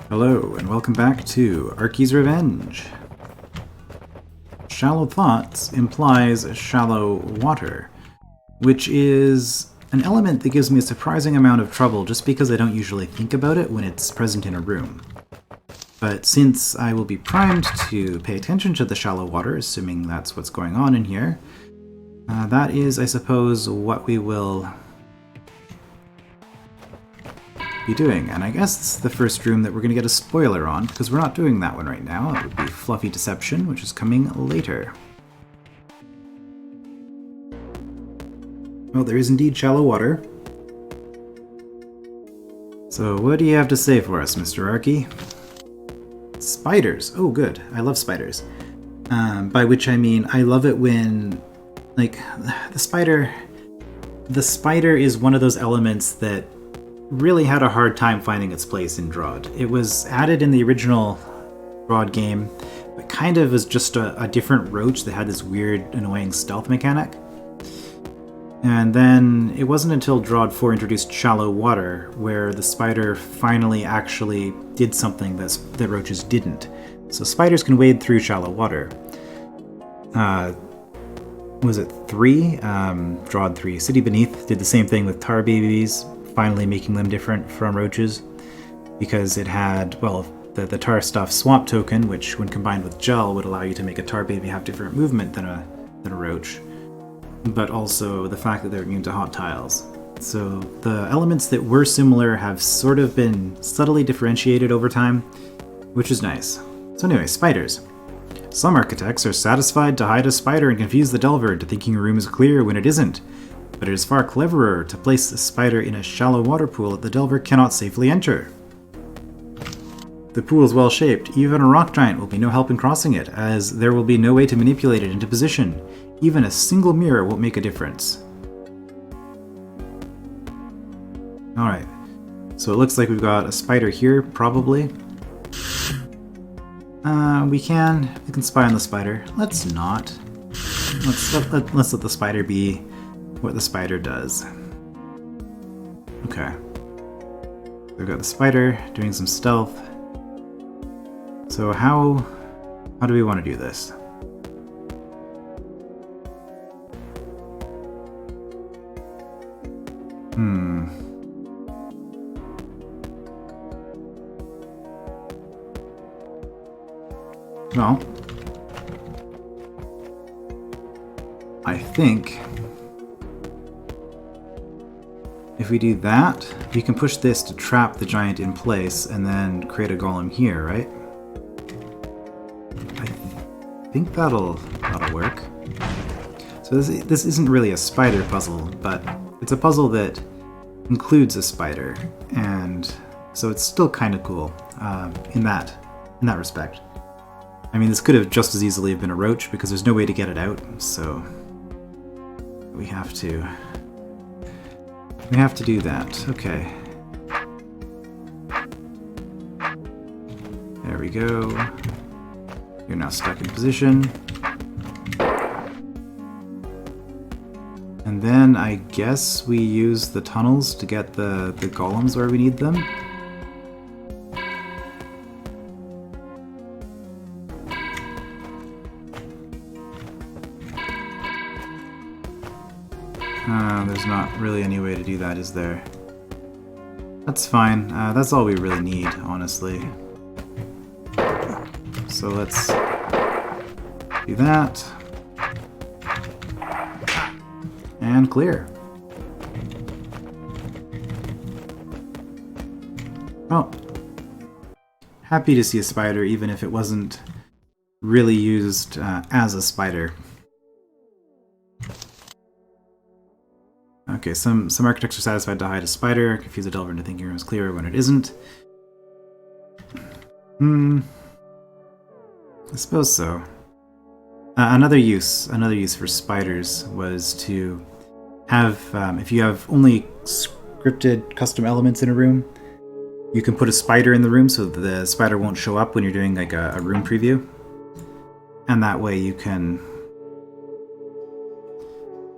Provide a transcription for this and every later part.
Hello, and welcome back to Arky's Revenge. Shallow thoughts implies shallow water, which is an element that gives me a surprising amount of trouble just because I don't usually think about it when it's present in a room. But since I will be primed to pay attention to the shallow water, assuming that's what's going on in here, that is, I suppose, what we will be doing. And I guess it's the first room that we're going to get a spoiler on, because we're not doing that one right now. That would be Fluffy Deception, which is coming later. Well, there is indeed shallow water. So what do you have to say for us, Mr. Arky? Spiders. Oh, good. I love spiders. By which I mean, I love it when, like, the spider is one of those elements that really had a hard time finding its place in DROD. It was added in the original DROD game, but kind of was just a different roach that had this weird, annoying stealth mechanic. And then it wasn't until DROD 4 introduced shallow water where the spider finally actually did something that roaches didn't. So spiders can wade through shallow water. Was it 3? DROD 3. City Beneath did the same thing with tar babies, finally making them different from roaches, because it had, well, the tar stuff swamp token, which when combined with gel would allow you to make a tar baby have different movement than a roach, but also the fact that they're immune to hot tiles. So the elements that were similar have sort of been subtly differentiated over time, which is nice. So anyway, spiders. Some architects are satisfied to hide a spider and confuse the delver into thinking a room is clear when it isn't. But it is far cleverer to place the spider in a shallow water pool that the delver cannot safely enter. The pool is well shaped. Even a rock giant will be no help in crossing it, as there will be no way to manipulate it into position. Even a single mirror won't make a difference. Alright, so it looks like we've got a spider here, probably. We can spy on the spider. Let's not. Let's let the spider be what the spider does. Okay. We've got the spider doing some stealth. So how do we want to do this? Well, I think if we do that, we can push this to trap the giant in place and then create a golem here, right? I think that'll work. So this isn't really a spider puzzle, but it's a puzzle that includes a spider, and so it's still kind of cool in that respect. I mean, this could have just as easily been a roach because there's no way to get it out, so we have to do that. Okay. There we go. You're now stuck in position. And then I guess we use the tunnels to get the golems where we need them. There's not really any way to do that, is there? That's fine. That's all we really need, honestly. So let's do that. And clear. Well, happy to see a spider, even if it wasn't really used as a spider. Okay, some architects are satisfied to hide a spider, confuse a delver into thinking a room is clear when it isn't. I suppose so. Another use for spiders was to have, if you have only scripted custom elements in a room, you can put a spider in the room so the spider won't show up when you're doing like a room preview. And that way you can...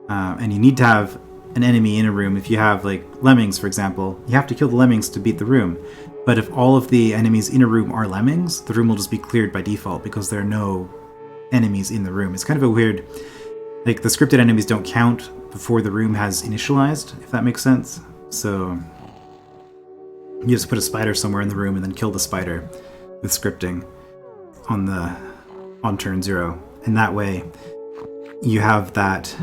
and you need to have an enemy in a room. If you have like lemmings, for example, you have to kill the lemmings to beat the room. But if all of the enemies in a room are lemmings, the room will just be cleared by default because there are no enemies in the room. It's kind of a weird... Like, the scripted enemies don't count before the room has initialized, if that makes sense. So you just put a spider somewhere in the room and then kill the spider with scripting on turn 0. And that way you have that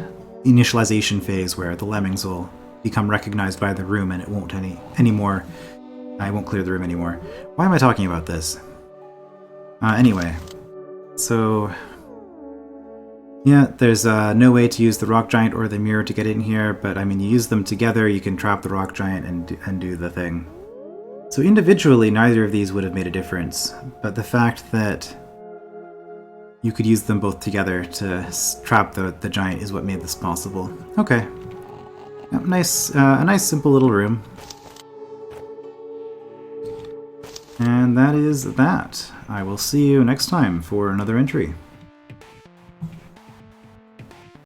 initialization phase where the lemmings will become recognized by the room and it won't anymore. I won't clear the room anymore. Why am I talking about this? Anyway, so yeah, there's no way to use the rock giant or the mirror to get in here, but I mean, you use them together, you can trap the rock giant and do the thing. So individually, neither of these would have made a difference, but the fact that you could use them both together to trap the giant is what made this possible. Okay. Yep, nice, a nice simple little room. And that is that. I will see you next time for another entry.